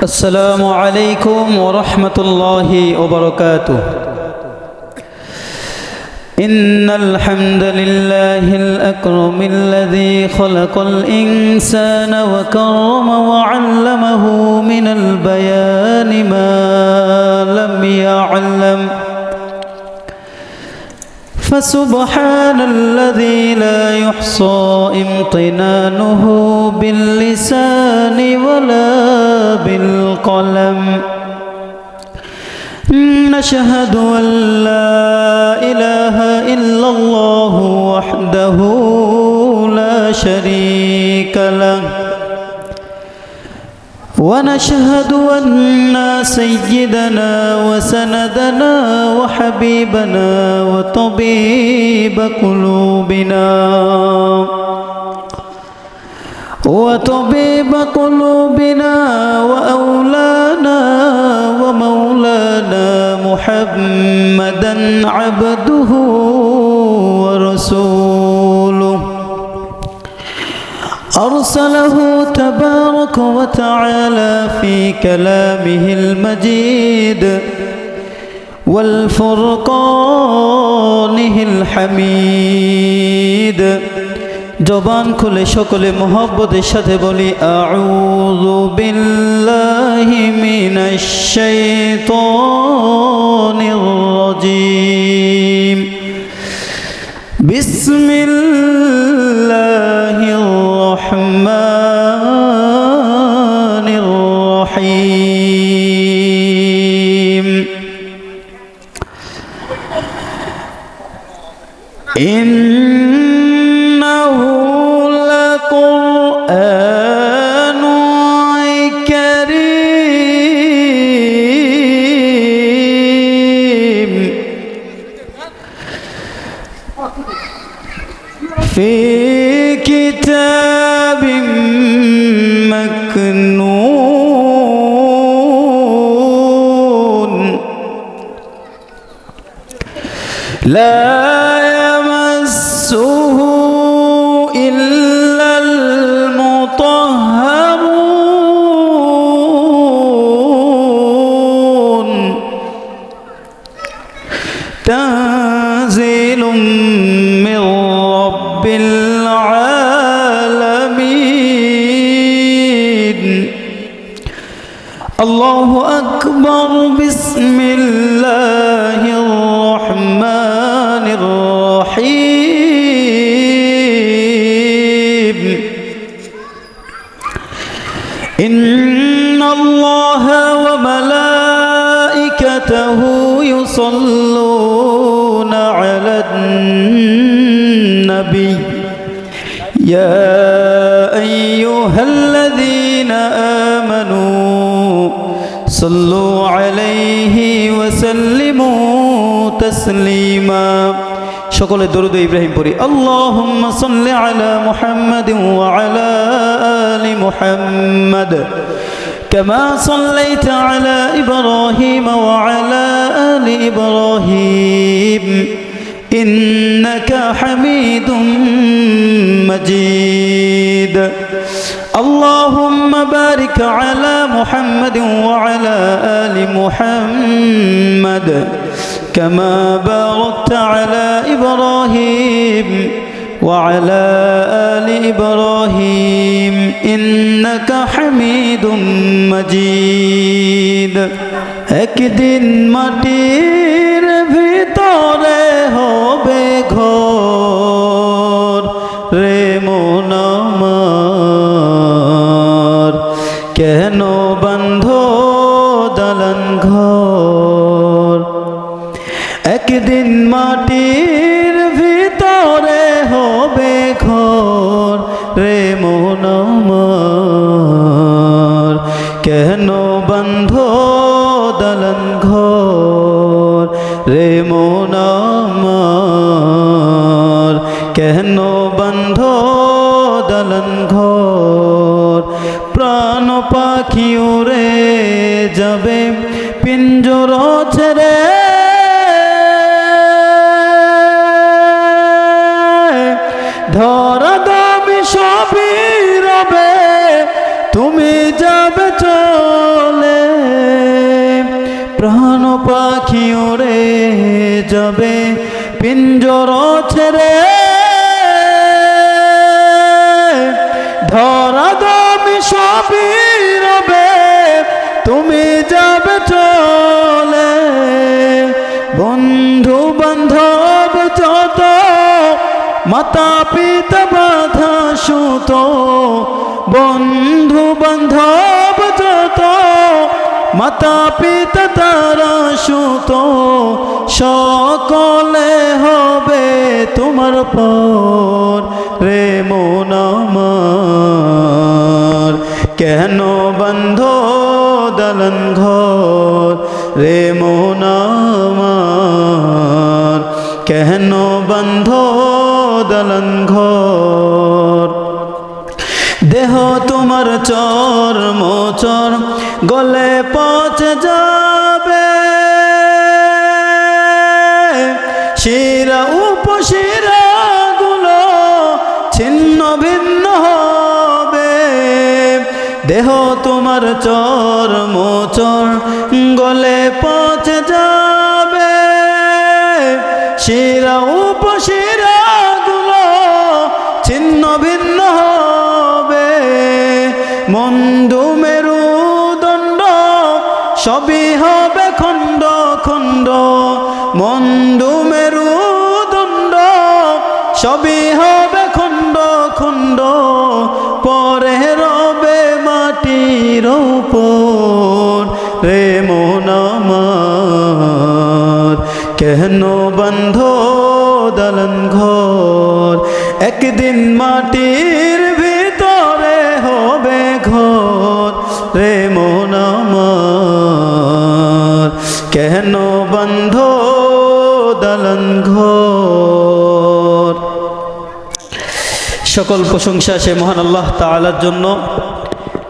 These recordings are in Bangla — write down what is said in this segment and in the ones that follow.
السلام عليكم ورحمة الله وبركاته. إن الحمد لله الأكرم الذي خلق الإنسان وكرم وعلمه من البيان ما لم يعلم، فسبحان الذي لا يحصى امتنانه باللسان ولا بالقلم. نشهد أن لا إله إلا الله وحده لا شريك له، ونشهد أن سيدنا وسندنا وحبيبنا وطبيب قلوبنا وأولانا ومولانا محمدا عبده ورسوله، أرسله تبارك وتعالى في كلامه المجيد والفرقانه الحميد। জবান খুলে সকলে মোহব্বতের সাথে বলি আউযু বিল্লাহি মিনাশ শাইতানির রাজীম। বিসমিল্লাহির রহমানির রহিম। في كتاب مكنون لا يمسه إلا المطهرون، تنزيل من رب العالمين. الله أكبر. بسم الله الرحمن الرحيم. إن الله وملائكته يصلون على النبي يا أيها الذين آمنوا صلوا عليه وسلموا تسليما। সকলে দরুদ ইব্রাহিম পড়ি। আল্লাহুম্মা সাল্লি আলা মুহাম্মাদিন ওয়া আলা আলি মুহাম্মাদ كما صليت على إبراهيم وعلى آل إبراهيم إنك حميد مجيد. اللهم بارك على محمد وعلى آل محمد كما باركت على إبراهيم وعلى آل إبراهيم إنك حميد مجيد. একদিন মাটির ভিতরে হবে ঘর রে মন আমার, কেন বন্ধ দালান ঘর। একদিন মাটির ভিতরে হবে ঘর রে মন আমার, কেন বন্ধ দালান ঘর রে মন আমার, কেন বন্ধ দালান ঘর। প্রাণ পাখি উড়ে যাবে পিঞ্জর ছেড়ে, ধরা দামি সবই রবে তুমি যাবে চল পিঞ্জর ছেড়ে ধরা দামি সবই রবে, তুমি যাবে চলে। বন্ধু বান্ধব যত, মাতা পিতা বাধা সুত, বন্ধু বান্ধব যত, মাতা পিতা তারা সুত, সকলে হবে তোমার পর রে মন আমার। কেন বন্ধ দালান ঘর রে মন আমার, কেন বন্ধ দালান ঘর। দেহ তোমার চর মোচর গলে পচে যাবে, শিরা উপশিরা গুলো ছিন্ন ভিন্ন হবে। দেহ তোমার চর মোচর গলে পচে যাবে, শিরা উপশিরা গুলো ছিন্ন ভিন্ন হবে। মন্দু মেরুদণ্ড সবই হবে খণ্ড খণ্ড, মন্দু মেরুদণ্ড সবই হবে খণ্ড খণ্ড। পরে রবে মাটির উপর রে মন আমার, কেন বন্ধ দালান ঘর। একদিন মাটির ভিতরে হবে ঘর রে মন আমার, কেন বন্ধ দালান ঘর। সকল প্রশংসা সে মহান আল্লাহ তাআলার জন্য,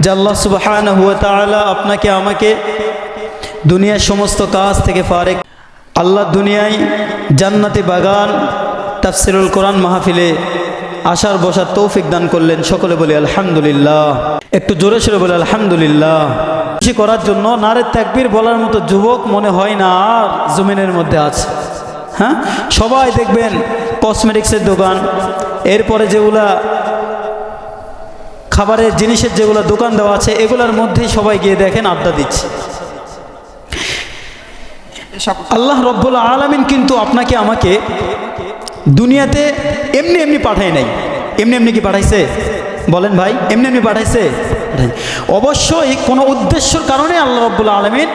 যে আল্লাহ সুবহানাহু ওয়া তাআলা আপনাকে আমাকে দুনিয়ার সমস্ত কাজ থেকে ফারেক, আল্লাহ দুনিয়ায় জান্নাতি বাগান তাফসিরুল কোরআন মাহফিলে আসার বসার তৌফিক দান করলেন। সকলে বলি আলহামদুলিল্লাহ। একটু জোরে সোরে বলি আলহামদুলিল্লাহ। খুশি করার জন্য নারে তাকবীর বলার মতো যুবক মনে হয় না আর জমিনের মধ্যে আছে। হ্যাঁ, সবাই দেখবেন কসমেটিক্সের দোকান, এরপরে যেগুলা খাবারের জিনিসের যেগুলো দোকান দেওয়া আছে, এগুলোর মধ্যেই সবাই গিয়ে দেখেন আড্ডা দিচ্ছে। আল্লাহ রব্বুল আলামিন কিন্তু আপনাকে আমাকে দুনিয়াতে এমনি এমনি পাঠায় নাই। এমনি এমনি কি পাঠাইছে বলেন ভাই? এমনি এমনি পাঠাইছে? অবশ্যই কোনো উদ্দেশ্যর কারণে আল্লাহ রব্বুল আলামিন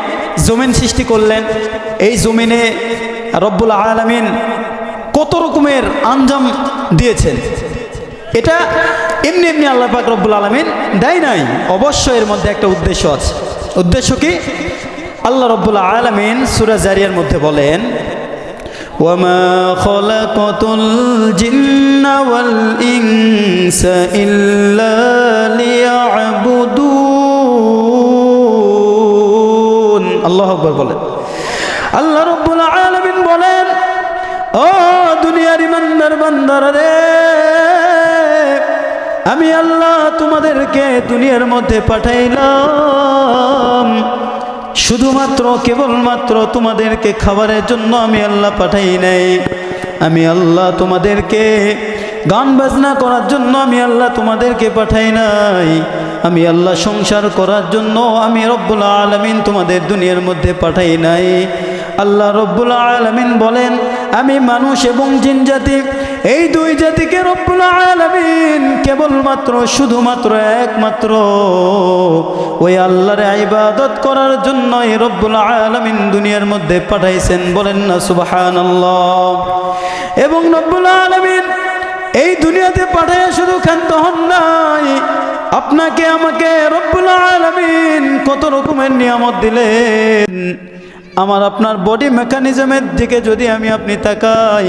জমিন সৃষ্টি করলেন। এই জমিনে রব্বুল আলামিন কত রকমের আঞ্জাম দিয়েছেন, এটা এমনি এমনি আল্লাহ পাক রব্বুল আলামিন দেয় নাই। অবশ্যই এর মধ্যে একটা উদ্দেশ্য আছে। উদ্দেশ্য কি? আল্লাহ রব্বুল আলামিন সূরা জারিয়ার মধ্যে বলেন, ওয়ামা খলাকাতুল জিন্না ওয়াল ইনসা ইল্লা লিয়াবুদুন। আল্লাহু আকবার বলেন। আল্লাহ রব্বুল আলামিন বলেন, ও দুনিয়ার ইমানদার বান্দারা রে, আমি আল্লাহ তোমাদেরকে দুনিয়ার মধ্যে পাঠাইলাম শুধুমাত্র কেবলমাত্র তোমাদেরকে খাবারের জন্য আমি আল্লাহ পাঠাই নাই। আমি আল্লাহ তোমাদেরকে গান বাজনা করার জন্য আমি আল্লাহ তোমাদেরকে পাঠাই নাই। আমি আল্লাহ সংসার করার জন্য আমি রব্বুল আলামিন তোমাদের দুনিয়ার মধ্যে পাঠাই নাই। আল্লাহ রব্বুল আলামিন বলেন, আমি মানুষ এবং জিন জাতি, এই দুই জাতিকে রব্বুল আলামিন কেবলমাত্র শুধুমাত্র একমাত্র ওই আল্লাহর ইবাদত করার জন্য রব্বুল আলামিন দুনিয়ার মধ্যে পাঠাইছেন। বলেন না সুবহানাল্লাহ। এবং রব্বুল আলামিন এই দুনিয়াতে পাঠায় শুধু ক্ষান্ত হন নাই, আপনাকে আমাকে রব্বুল আলামিন কত রকমের নিয়ামত দিলেন। আমার আপনার বডি মেকানিজমের দিকে যদি আপনি তাকাই,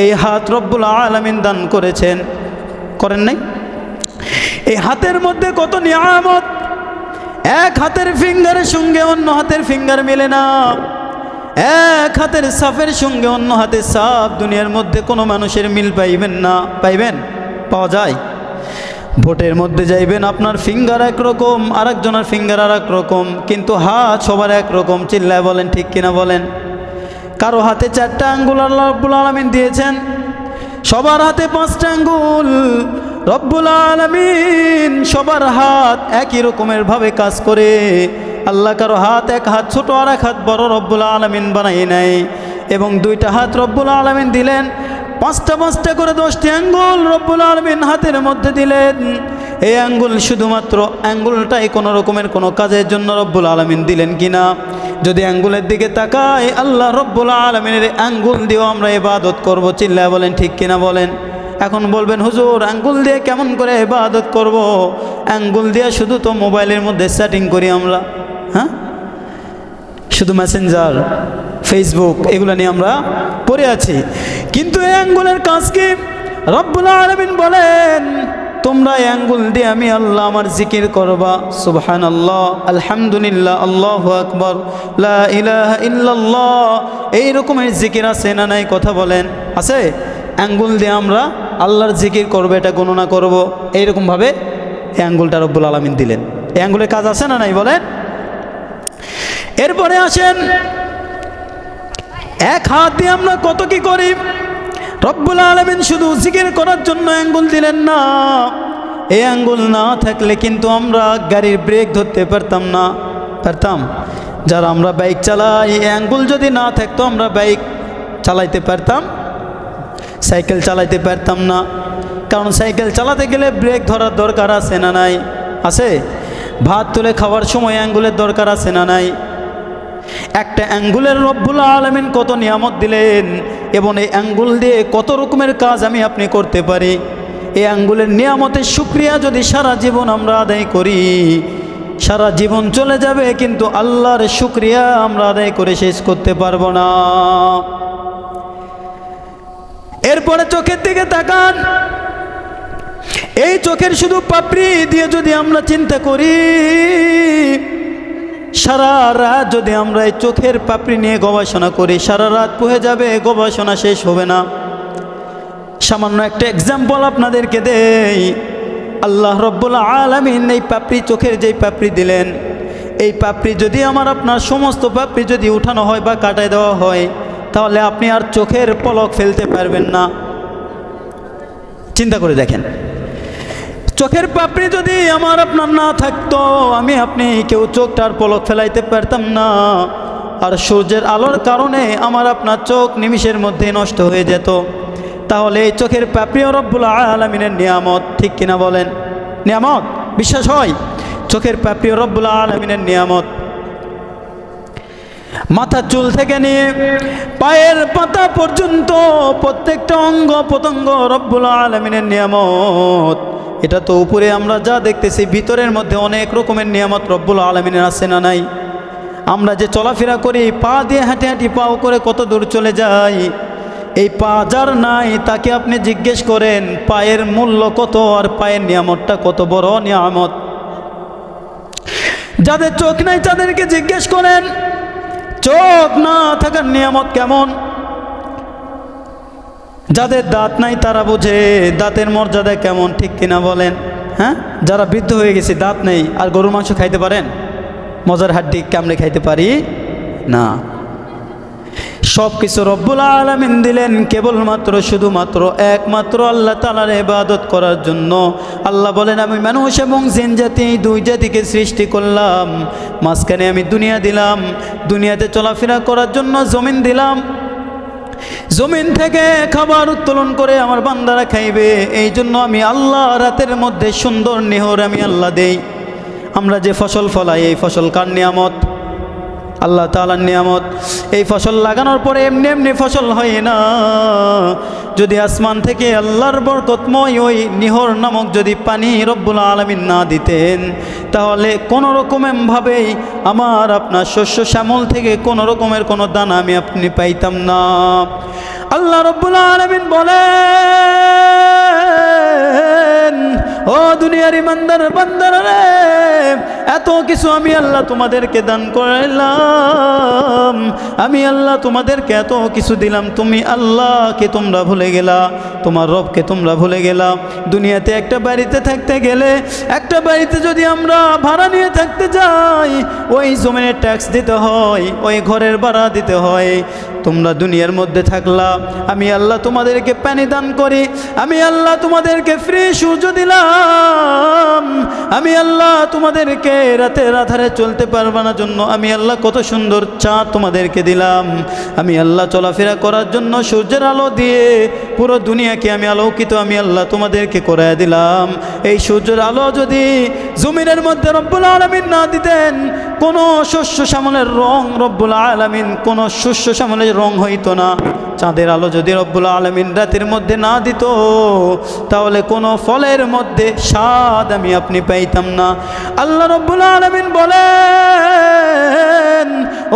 এই হাত রব্বুল আলামিন দান করেছেন, করেন নাই? এই হাতের মধ্যে কত নিয়ামত। এক হাতের ফিঙ্গারের সঙ্গে অন্য হাতের ফিঙ্গার মেলে না। এক হাতের সাফের সঙ্গে অন্য হাতের সাফ দুনিয়ার মধ্যে কোনো মানুষের মিল পাইবেন না। পাইবেন? পাওয়া যায়? ভোটের মধ্যে যাইবেন, আপনার ফিঙ্গার একরকম, আরেকজনের ফিঙ্গার আর এক রকম, কিন্তু হাত সবার একরকম। চিল্লায় বলেন ঠিক কিনা বলেন? কারো হাতে 4টা আঙ্গুল আল্লাহ রব্বুল আলামিন দিয়েছেন, সবার হাতে 5টা আঙ্গুল। রব্বুল আলামিন সবার হাত একই রকমের ভাবে কাজ করে। আল্লাহ কারো হাত, এক হাত ছোট আর এক হাত বড় রব্বুল আলামিন বানাই নাই, এবং 2টা হাত রব্বুল আলামিন দিলেন। 5টা করে 10টি আঙ্গুল রব্বুল আলামিন হাতের মধ্যে দিলেন। এই আঙ্গুল শুধুমাত্র আঙ্গুলটাই কোনো রকমের কোনো কাজের জন্য রব্বুল আলামিন দিলেন কিনা? যদি আঙ্গুলের দিকে তাকাই, আল্লাহ রব্বুল আলামিনের আঙ্গুল দিয়েও আমরা ইবাদত করব। চিল্লায় বলেন ঠিক কিনা বলেন। এখন বলবেন হুজুর আঙ্গুল দিয়ে কেমন করে ইবাদত করব? আঙ্গুল দিয়ে শুধু তো মোবাইলের মধ্যে সেটিং করি আমরা, হ্যাঁ, শুধু মেসেঞ্জার, ফেসবুক এগুলো নিয়ে আমরা পড়ে আছি। কিন্তু এই আঙ্গুলের কাজ কি? রব্বুল আলামিন বলেন তোমরা এই আঙ্গুল দিয়ে আমি আল্লাহ আমার জিকির করবা। সুবহানাল্লাহ, আলহামদুলিল্লাহ, আল্লাহু আকবার, লা ইলাহা ইল্লাল্লাহ। এই রকমের জিকির আছে না নাই? কথা বলেন, আছে? আঙ্গুল দিয়ে আমরা আল্লাহর জিকির করবো, এটা গণনা করব। এইরকমভাবে এই আঙ্গুলটা রব্বুল আলামিন দিলেন। এই আঙ্গুলের কাজ আছে না নাই বলেন? এরপরে আসেন, এক হাত দিয়ে আমরা কত কি করি। রব্বুল আলামিন শুধু জিকির করার জন্য আঙ্গুল দিলেন না। এই আঙ্গুল না থাকলে কিন্তু আমরা গাড়ির ব্রেক ধরতে পারতাম না। পারতাম? যারা আমরা বাইক চালাই, এই আঙ্গুল যদি না থাকতো আমরা বাইক চালাইতে পারতাম? সাইকেল চালাইতে পারতাম না। কারণ সাইকেল চালাতে গেলে ব্রেক ধরার দরকার আছে না নাই? আছে। ভাত তুলে খাওয়ার সময় আঙ্গুলের দরকার আছে না নাই? একটা আঙ্গুলের রব্বুল আলামিন কত নিয়ামত দিলেন, এবং এই আঙ্গুল দিয়ে কত রকমের কাজ আমি আপনি করতে পারি। এই আঙ্গুলের নিয়ামতের শুকরিয়া যদি সারা জীবন আমরা আদায় করি, সারা জীবন চলে যাবে, কিন্তু আল্লাহর শুকরিয়া আমরা আদায় করে শেষ করতে পারবো না। এরপরে চোখের দিকে তাকান। এই চোখের শুধু পাপড়ি দিয়ে যদি আমরা চিন্তা করি, সারা রাত যদি আমরা এই চোখের পাপড়ি নিয়ে গবেষণা করি, সারা রাত পুহে যাবে, গবেষণা শেষ হবে না। সামান্য একটা এক্সাম্পল আপনাদেরকে দেই। আল্লাহ রব্বুল আলামিন এই পাপড়ি, চোখের যেই পাপড়ি দিলেন, এই পাপড়ি যদি আমার আপনার সমস্ত পাপড়ি যদি উঠানো হয় বা কাটায় দেওয়া হয়, তাহলে আপনি আর চোখের পলক ফেলতে পারবেন না। চিন্তা করে দেখেন, চোখের পাপড়ি যদি আমার আপনার না থাকতো, আমি আপনি কেউ চোখটার পলক ফেলাইতে পারতাম না। আর সূর্যের আলোর কারণে আমার আপনার চোখ নিমিষের মধ্যে নষ্ট হয়ে যেত। তাহলে এই চোখের পাপড়িও রব্বুল আলামিনের নিয়ামত, ঠিক কিনা বলেন? নিয়ামত, বিশ্বাস হয়? চোখের পাপড়িও রব্বুল আলামিনের নিয়ামত। মাথার চুল থেকে নিয়ে পায়ের পাতা পর্যন্ত প্রত্যেকটা অঙ্গ প্রত্যঙ্গ রব্বুল আলামিনের নিয়ামত। এটা তো উপরে আমরা যা দেখতেছি, ভিতরের মধ্যে অনেক রকমের নিয়ামত রব্বুল আলামিনের আছে না নাই? আমরা যে চলাফেরা করি, পা দিয়ে হাঁটি হাঁটি পাও করে কত দূর চলে যাই। এই পা যার নাই তাকে আপনি জিজ্ঞেস করেন পায়ের মূল্য কত, আর পায়ের নিয়ামতটা কত বড় নিয়ামত। যাদের চোখ নাই তাদেরকে জিজ্ঞেস করেন চোখ না থাকার নিয়ামত কেমন। যাদের দাঁত নাই তারা বোঝে দাঁতের মর্যাদা কেমন, ঠিক কিনা বলেন? হ্যাঁ, যারা বৃদ্ধ হয়ে গেছে, দাঁত নেই, আর গরুর মাংস খাইতে পারেন? মজার হাড্ডি কামড়ে খাইতে পারি না। সব কিছু রব্বুল আলামিন দিলেন কেবলমাত্র শুধুমাত্র একমাত্র আল্লাহ তাআলার ইবাদত করার জন্য। আল্লাহ বলেন আমি মানুষ এবং জিন জাতি, দুই জাতিকে সৃষ্টি করলাম, মাঝখানে আমি দুনিয়া দিলাম, দুনিয়াতে চলাফেরা করার জন্য জমিন দিলাম। জমিন থেকে খাবার উত্তোলন করে আমার বান্দারা খাইবে, এই জন্য আমি আল্লাহ রাতের মধ্যে সুন্দর নিহর আমি আল্লাহ দেই। আমরা যে ফসল ফলাই, এই ফসল কার নিয়ামত? আল্লাহ তাআলার নিয়ামত। এই ফসল লাগানোর পরে এমনি এমনি ফসল হয় না। যদি আসমান থেকে আল্লাহর বরকতময় ওই নিহর নামক যদি পানি রব্বুল আলামিন না দিতেন, তাহলে কোনো রকমভাবেই আমার আপনার শস্য শ্যামল থেকে কোনো রকমের কোনো দানা আমি আপনি পাইতাম না। আল্লাহ রব্বুল আলামিন বলেন ও দুনিয়ার ইমানদার বান্দারা রে, এত কিছু আমি আল্লাহ তোমাদেরকে দান করলাম, আমি আল্লাহ তোমাদেরকে এত কিছু দিলাম, তুমি আল্লাহকে তোমরা ভুলে গেলা, তোমার রবকে তোমরা ভুলে গেলা। দুনিয়াতে একটা বাড়িতে থাকতে গেলে, একটা বাড়িতে যদি আমরা ভাড়া নিয়ে থাকতে যাই, ওই জমিনের ট্যাক্স দিতে হয়, ওই ঘরের ভাড়া দিতে হয়। তোমরা দুনিয়ার মধ্যে থাকলা, আমি আল্লাহ তোমাদেরকে পানি দান করি, আমি আল্লাহ তোমাদেরকে ফ্রি সূর্য দিলাম, আমি আল্লাহ তোমাদেরকে রাতের আধারে চলতে পারবে না জন্য আমি আল্লাহ কত সুন্দর চাঁদ তোমাদেরকে দিলাম, আমি আল্লাহ চলাফেরা করার জন্য সূর্যের আলো দিয়ে পুরো দুনিয়াকে আমি আলোকিত আমি আল্লাহ তোমাদেরকে করে দিলাম। এই সূর্যের আলো যদি জমিনের মধ্যে রব্বুল আলামিন না দিতেন, কোনো শস্য শ্যামলের রং রব্বুল আলামিন কোনো শস্য শ্যামলের রং হইতো না। চাঁদের আলো যদি রব্বুল আলামিন রাতের মধ্যে না দিত, তাহলে কোনো ফলের মধ্যে স্বাদ আমি আপনি পাইতাম না। আল্লাহ রব্বুল আলামিন বলেন,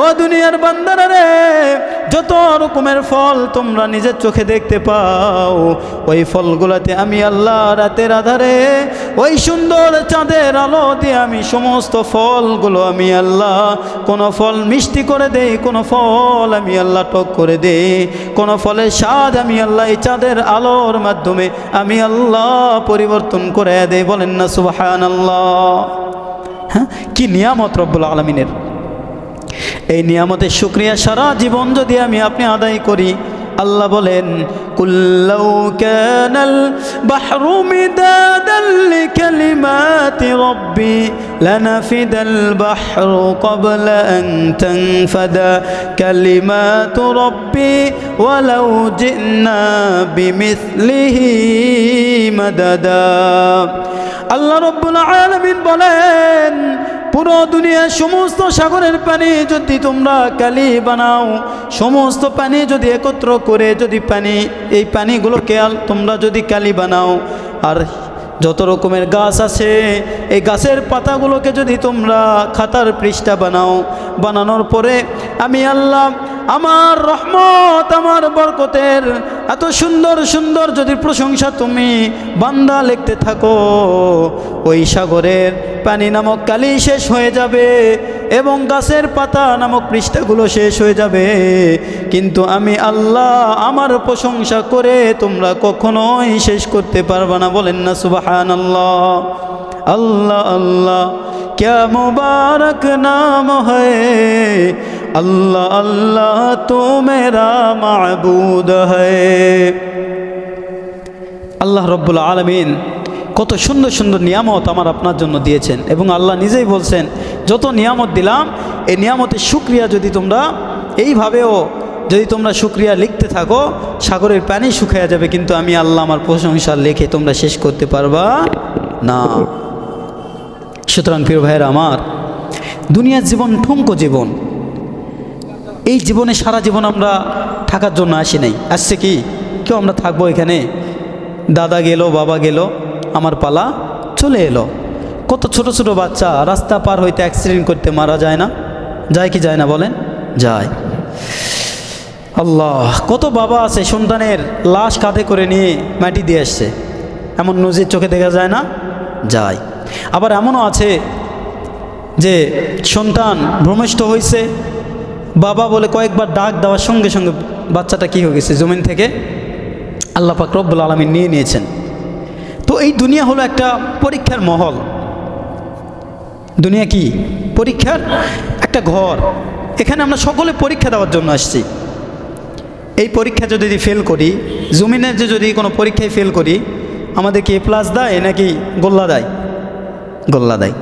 ও দুনিয়ার বান্দারা রে, যত রকমের ফল তোমরা নিজের চোখে দেখতে পাও, ওই ফলগুলোতে আমি আল্লাহ রাতের আধারে ওই সুন্দর চাঁদের আলো দিয়ে আমি সমস্ত ফলগুলো আমি আল্লাহ, কোনো ফল মিষ্টি করে দেই, কোনো ফল আমি আল্লাহ টক করে দেই, কোনো ফলের স্বাদ আমি আল্লাহ এই চাঁদের আলোর মাধ্যমে আমি আল্লাহ পরিবর্তন করে দেই। বলেন না সুবহানাল্লাহ। হ্যাঁ, কি নিয়ামত রব্বুল আলামিনের। এই নিয়ামতের শুকরিয়া সারা জীবন যদি আমি আপনি আদায় করি, আল্লাহ বলেন, কুল্লাউ কানাল বাহরু মিদাদান লিকালিমাতি রাব্বি লানাফিদাল বাহরু ক্বাবলা আন তানফাদা কালিমাতু রাব্বি ওয়ালাউ জিনা বিমিসলিহি মাদাদা। আল্লাহ রাব্বুল আলামিন বলেন, পুরো দুনিয়ার সমস্ত সাগরের পানি যদি তোমরা কালি বানাও, সমস্ত পানি যদি একত্র করে যদি এই পানিগুলোকে তোমরা যদি কালি বানাও, আর যত রকমের গাছ আছে এই গাছের পাতাগুলোকে যদি তোমরা খাতার পৃষ্ঠা বানাও, বানানোর পরে আমি আল্লাহ আমার রহমত আমার বরকতের এত সুন্দর সুন্দর যদি প্রশংসা তুমি বান্দা লিখতে থাকো, ওই সাগরের পানি নামক কালি শেষ হয়ে যাবে এবং গাছের পাতা নামক পৃষ্ঠাগুলো শেষ হয়ে যাবে, কিন্তু আমি আল্লাহ আমার প্রশংসা করে তোমরা কখনোই শেষ করতে পারবে না। বলেন না সুবহানাল্লাহ। अल्लाह अल्लाह क्या मुबारक नाम है, अल्लाह अल्लाह तू मेरा माबूद है। আল্লাহ রব্বুল আলামিন কত সুন্দর সুন্দর নিয়ামত আমার আপনার জন্য দিয়েছেন, এবং আল্লাহ নিজেই বলছেন, যত নিয়ামত দিলাম এই নিয়ামতের শুকরিয়া যদি তোমরা এইভাবেও যদি তোমরা শুকরিয়া লিখতে থাকো, সাগরের পানি শুকিয়ে যাবে, কিন্তু আমি আল্লাহ আমার প্রশংসা লিখে তোমরা শেষ করতে পারবা না। সুতরাং প্রিয় ভাইয়েরা আমার, দুনিয়ার জীবন ঠুনকো জীবন। এই জীবনে সারা জীবন আমরা থাকার জন্য আসি নাই, আসছে কি কেউ আমরা থাকবো এখানে? দাদা গেল, বাবা গেল, আমার পালা চলে এলো। কত ছোট ছোট বাচ্চা রাস্তা পার হইতে অ্যাক্সিডেন্ট করতে মারা যায় না? যায় কি যায় না বলেন? যায়। আল্লাহ, কত বাবা আছে সন্তানের লাশ কাঁধে করে নিয়ে মাটি দিয়ে আসছে, এমন নজির চোখে দেখা যায় না? যায়। আবার এমনও আছে যে সন্তান ভ্রমিষ্ঠ হয়েছে, বাবা বলে কয়েকবার ডাক দেওয়ার সঙ্গে সঙ্গে বাচ্চাটা কী হয়ে গেছে, জমিন থেকে আল্লাহ পাক রব্বুল আলামিন নিয়ে নিয়েছেন। তো এই দুনিয়া হলো একটা পরীক্ষার মহল। দুনিয়া কি? পরীক্ষার একটা ঘর। এখানে আমরা সকলে পরীক্ষা দেওয়ার জন্য আসছি। এই পরীক্ষা যদি ফেল করি, জমিনের যে যদি কোনো পরীক্ষায় ফেল করি, আমাদের কি প্লাস দেয় নাকি গোল্লা দেয়? গোল্লা দেয়।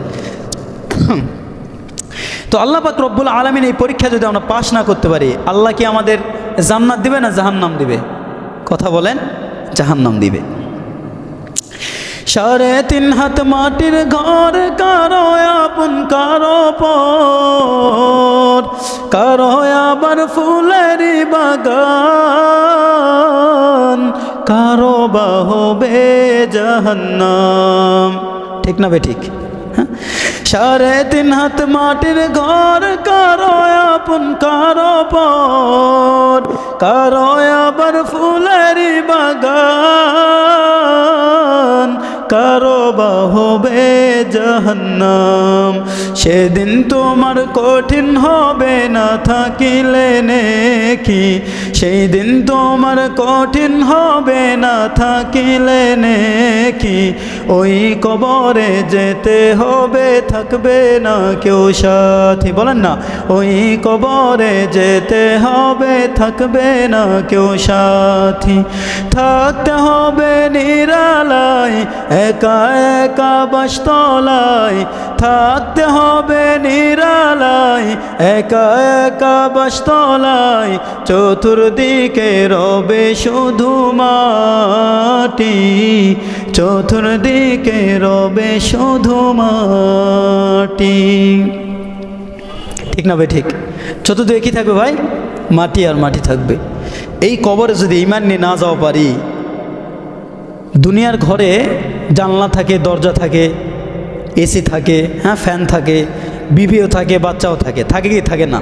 তো আল্লাহ পাক রব্বুল আলামিন এই পরীক্ষা যদি আমরা পাস না করতে পারি, আল্লাহ কি আমাদের জান্নাত দিবে না জাহান্নাম দিবে? কথা বলেন, জাহান্নাম দিবে। 3.5 হাত মাটির ঘর, কারো আপন কারো পর, কারো আবার ফুলের বাগান, কারো বা হবে জাহান্নাম। ঠিক না বে ঠিক? 3.5 হাত মাটির ঘর, কারো আপন কারো পর, কারো আবার ফুলের বাগান, কারো বা হবে জাহান্নাম। সেদিন তোমার কঠিন হবে না থাকিলে নেকি, সেই দিন তোমার কঠিন হবে না থাকিলে নেকি। ওই কবরে যেতে হবে থাকবে না কেউ সাথী, বলেন না ওই কবরে যেতে হবে থাকবে না কেউ সাথী। থাকতে হবে নিরালায় একা একা বাসতলায়, থাকতে হবে নিরালায় একা একা বাসতলায়। চতুর্দিকে রবে শুধু মাটি, চতুর্দিকে রবে শুধু মাটি। ঠিক না ভাই? ঠিক। চতুর্দিকে কী থাকবে ভাই? মাটি আর মাটি থাকবে। এই কবরে যদি ঈমান নিয়ে না যাওয়া পারি, দুনিয়ার ঘরে জানলা থাকে, দরজা থাকে, এসি থাকে, হ্যাঁ ফ্যান থাকে, বিবিও থাকে, বাচ্চাও থাকে, থাকে কি থাকে না?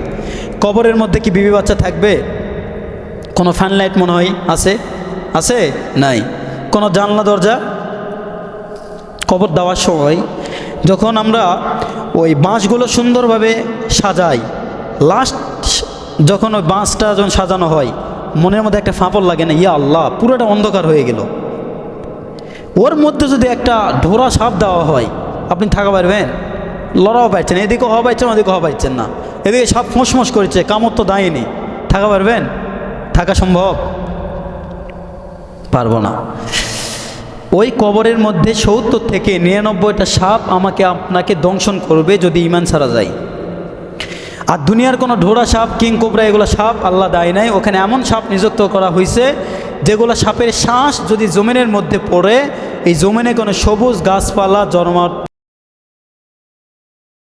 কবরের মধ্যে কি বিবি বাচ্চা থাকবে? কোনো ফ্যান লাইট মনে হয় আছে? আছে? নাই। কোনো জানলা দরজা? কবর দেওয়ার সময় যখন আমরা ওই বাঁশগুলো সুন্দরভাবে সাজাই, লাস্ট যখন ওই বাঁশটা যখন সাজানো হয়, মনের মধ্যে একটা ফাঁপড় লাগে না? ইয়া আল্লাহ, পুরোটা অন্ধকার হয়ে গেল। ওর মধ্যে যদি একটা ঢোরা সাপ দেওয়া হয়, আপনি থাকা পারবেন? লড়াও পারছেন, এদিকে হওয়া পাচ্ছেন, ওদিকে হওয়া পাচ্ছেন না, এদিকে সাপ ফোঁস করেছে, কামড় তো দেয়নি, থাকা পারবেন? থাকা সম্ভব? পারবো না। ওই কবরের মধ্যে ৭০ থেকে ৯৯টা সাপ আমাকে আপনাকে দংশন করবে যদি ঈমান ছাড়া যায়। আর দুনিয়ার কোনো ঢোড়া সাপ, কিং কোবরা, এগুলো সাপ আল্লাহ দেয় নাই। ওখানে এমন সাপ নিযুক্ত করা হয়েছে যেগুলো সাপের শ্বাস যদি জমিনের মধ্যে পড়ে, এই জমিনে কোনো সবুজ গাছপালা